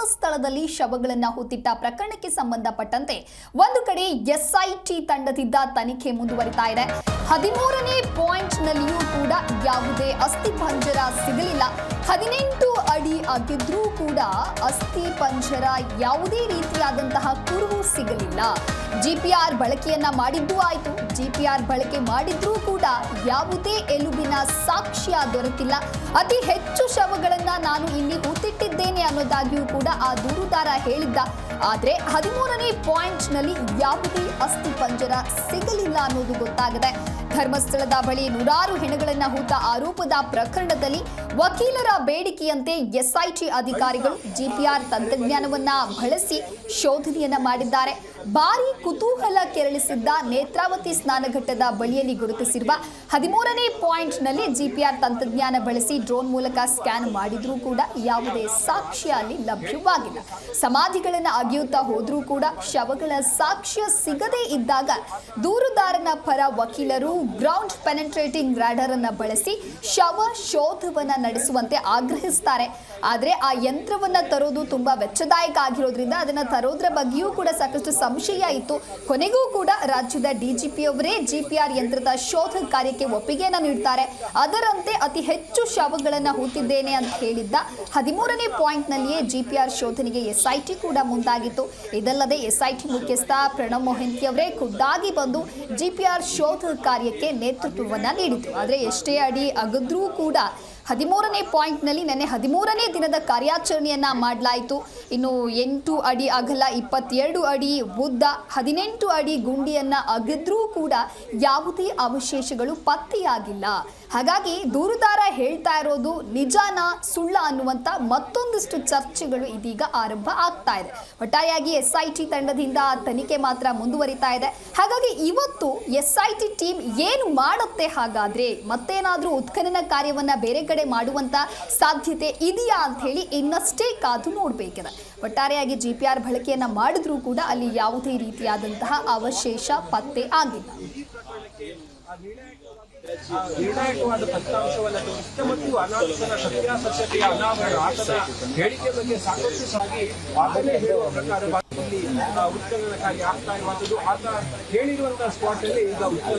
ಧರ್ಮಸ್ಥಳದಲ್ಲಿ ಶವಗಳನ್ನು ಹೂತಿಟ್ಟ ಪ್ರಕರಣಕ್ಕೆ ಸಂಬಂಧಪಟ್ಟಂತೆ ಒಂದು ಕಡೆ ಎಸ್ಐಟಿ ತಂಡದಿಂದ ತನಿಖೆ ಮುಂದುವರಿತಾ ಇದೆ. 13ನೇ ಪಾಯಿಂಟ್ನಲ್ಲಿಯೂ ಕೂಡ ಯಾವುದೇ ಅಸ್ಥಿಪಂಜರ ಸಿಗಲಿಲ್ಲ. 18 ಅಡಿ ಆಗಿದ್ರೂ ಕೂಡ ಅಸ್ಥಿಪಂಜರ ಯಾವುದೇ ರೀತಿಯಾದಂತಹ ಕುರುಹು ಸಿಗಲಿಲ್ಲ. ಜಿಪಿಆರ್ ಬಳಕೆಯನ್ನ ಮಾಡಿದ್ದೂ ಆಯಿತು. ಜಿಪಿಆರ್ ಬಳಕೆ ಮಾಡಿದ್ರೂ ಕೂಡ ಯಾವುದೇ ಎಲುಬಿನ ಸಾಕ್ಷ್ಯ ದೊರೆತಿಲ್ಲ. ಅತಿ ಹೆಚ್ಚು ಶವಗಳನ್ನ ನಾನು ಇಲ್ಲಿ ಹೂತಿಟ್ಟಿದ್ದೇನೆ ಅನ್ನೋದಾಗಿಯೂ ಕೂಡ ಆ ದೂರುದಾರ ಹೇಳಿದ್ದ. ಆದರೆ 13ನೇ ಪಾಯಿಂಟ್ನಲ್ಲಿ ಯಾವುದೇ ಅಸ್ಥಿಪಂಜರ ಸಿಗಲಿಲ್ಲ ಅನ್ನೋದು ಗೊತ್ತಾಗಿದೆ. ಧರ್ಮಸ್ಥಳದ ಬಳಿ ನೂರಾರು ಹೆಣಗಳನ್ನ ಹೂತ ಆರೋಪದ ಪ್ರಕರಣದಲ್ಲಿ ವಕೀಲರ ಬೇಡಿಕೆಯಂತೆ ಎಸ್ಐಟಿ ಅಧಿಕಾರಿಗಳು ಜಿಪಿಆರ್ ತಂತ್ರಜ್ಞಾನವನ್ನ ಬಳಸಿ ಶೋಧನೆಯನ್ನ ಮಾಡಿದ್ದಾರೆ. ಭಾರಿ ಕುತೂಹಲ ಕೆರಳಿಸಿದ್ದ ನೇತ್ರಾವತಿ ಸ್ನಾನಘಟ್ಟದ ಬಳಿಯಲ್ಲಿ ಗುರುತಿಸಿರುವ 13ನೇ ಪಾಯಿಂಟ್ನಲ್ಲಿ ಜಿಪಿಆರ್ ತಂತ್ರಜ್ಞಾನ ಬಳಸಿ ಡ್ರೋನ್ ಮೂಲಕ ಸ್ಕ್ಯಾನ್ ಮಾಡಿದ್ರೂ ಕೂಡ ಯಾವುದೇ ಸಾಕ್ಷ್ಯ ಅಲ್ಲಿ ಲಭ್ಯವಾಗಿಲ್ಲ. ಸಮಾಧಿಗಳನ್ನು ಅಗೆಯುತ್ತಾ ಹೋದ್ರೂ ಕೂಡ ಶವಗಳ ಸಾಕ್ಷ್ಯ ಸಿಗದೇ ಇದ್ದಾಗ ದೂರುದಾರನ ಪರ ವಕೀಲರು ಗ್ರೌಂಡ್ ಪೆನೆಟ್ರೇಟಿಂಗ್ ರಾಡರ್ ಅನ್ನ ಬಳಸಿ ಶವ ಶೋಧವನ್ನ ನಡೆಸುವಂತೆ ಆಗ್ರಹಿಸುತ್ತಾರೆ. ಆದರೆ ಆ ಯಂತ್ರವನ್ನ ತರೋದು ತುಂಬಾ ವೆಚ್ಚದಾಯಕ ಆಗಿರೋದ್ರಿಂದ ಅದನ್ನ ತರೋದ್ರ ಬಗ್ಗೆಯೂ ಕೂಡ ಸಾಕಷ್ಟು ಸಂಶಯ ಇತ್ತು. ಕೊನೆಗೂ ಕೂಡ ರಾಜ್ಯದ ಡಿಜಿಪಿ ಅವರೇ ಜಿಪಿಆರ್ ಯಂತ್ರದ ಶೋಧ ಕಾರ್ಯಕ್ಕೆ ಒಪ್ಪಿಗೆಯನ್ನು ನೀಡುತ್ತಾರೆ. ಅದರಂತೆ ಅತಿ ಹೆಚ್ಚು ಶವಗಳನ್ನು ಹೂತಿದ್ದೇನೆ ಅಂತ ಹೇಳಿದ್ದ 13ನೇ ಪಾಯಿಂಟ್ನಲ್ಲಿಯೇ ಜಿಪಿಆರ್ ಶೋಧನೆಗೆ ಎಸ್ಐಟಿ ಕೂಡ ಮುಂದಾಗಿತ್ತು. ಇದಲ್ಲದೆ ಎಸ್ಐಟಿ ಮುಖ್ಯಸ್ಥ ಪ್ರಣವ್ ಮೊಹಂತಿ ಅವರೇ ಖುದ್ದಾಗಿ ಬಂದು ಜಿಪಿಆರ್ ಶೋಧ ಕಾರ್ಯಕ್ಕೆ ನೇತೃತ್ವವನ್ನು ನೀಡಿತು. ಆದರೆ ಎಷ್ಟೇ ಅಡಿ ಅಗದ್ರೂ ಕೂಡ 13ನೇ ಪಾಯಿಂಟ್ನಲ್ಲಿ ನೆನ್ನೆ 13ನೇ ದಿನದ ಕಾರ್ಯಾಚರಣೆಯನ್ನ ಮಾಡಲಾಯಿತು. ಇನ್ನು 8 ಅಡಿ ಅಗಲ, 22 ಅಡಿ ಉದ್ದ, 18 ಅಡಿ ಗುಂಡಿಯನ್ನ ಅಗೆದ್ರೂ ಕೂಡ ಯಾವುದೇ ಅವಶೇಷಗಳು ಪತ್ತೆಯಾಗಿಲ್ಲ. ಹಾಗಾಗಿ ದೂರುದಾರ ಹೇಳ್ತಾ ಇರೋದು ನಿಜಾನ ಸುಳ್ಳ ಅನ್ನುವಂಥ ಮತ್ತೊಂದಿಷ್ಟು ಚರ್ಚೆಗಳು ಇದೀಗ ಆರಂಭ ಆಗ್ತಾ ಇದೆ. ಒಟ್ಟಾರೆಯಾಗಿ ಎಸ್ಐಟಿ ತಂಡದಿಂದ ತನಿಖೆ ಮಾತ್ರ ಮುಂದುವರಿತಾ ಇದೆ. ಹಾಗಾಗಿ ಇವತ್ತು ಎಸ್ಐಟಿ ಟೀಮ್ ಏನು ಮಾಡುತ್ತೆ, ಹಾಗಾದ್ರೆ ಮತ್ತೇನಾದ್ರೂ ಉತ್ಖನನ ಕಾರ್ಯವನ್ನ ಬೇರೆ ಕಡೆ ಮಾಡುವಂತ ಸಾಧ್ಯತೆ ಇದೆಯಾ ಅಂತ ಹೇಳಿ ಇನ್ನಷ್ಟೇ ಕಾದು ನೋಡಬೇಕಿದೆ. ಒಟ್ಟಾರೆಯಾಗಿ ಜಿಪಿಆರ್ ಬಳಕೆಯನ್ನ ಮಾಡಿದ್ರೂ ಕೂಡ ಅಲ್ಲಿ ಯಾವುದೇ ರೀತಿಯಾದಂತಹ ಅವಶೇಷ ಪತ್ತೆ ಆಗಿಲ್ಲ. ನಿರ್ಣಾಯಕವಾದ ಫಲಿತಾಂಶವನ್ನು ತೋರಿಸಿದೆ ಮತ್ತು ಅನಾಹುತದ ಸತ್ಯಾಸತ್ಯತೆಯ ಅನಾವರಣ ಆತನ ಹೇಳಿಕೆ ಬಗ್ಗೆ ಸಾಕಷ್ಟು ಸಾಗಿ ಆತನೇ ಹೇಳುವ ಪ್ರಕಾರ ಉತ್ಖನನ ಕಾರ್ಯ ಆಗ್ತಾ ಇರುವಂಥದ್ದು. ಆತ ಹೇಳಿರುವಂತಹ ಸ್ಪಾಟ್ ಅಲ್ಲಿ ಈಗ ಉತ್ಖನನ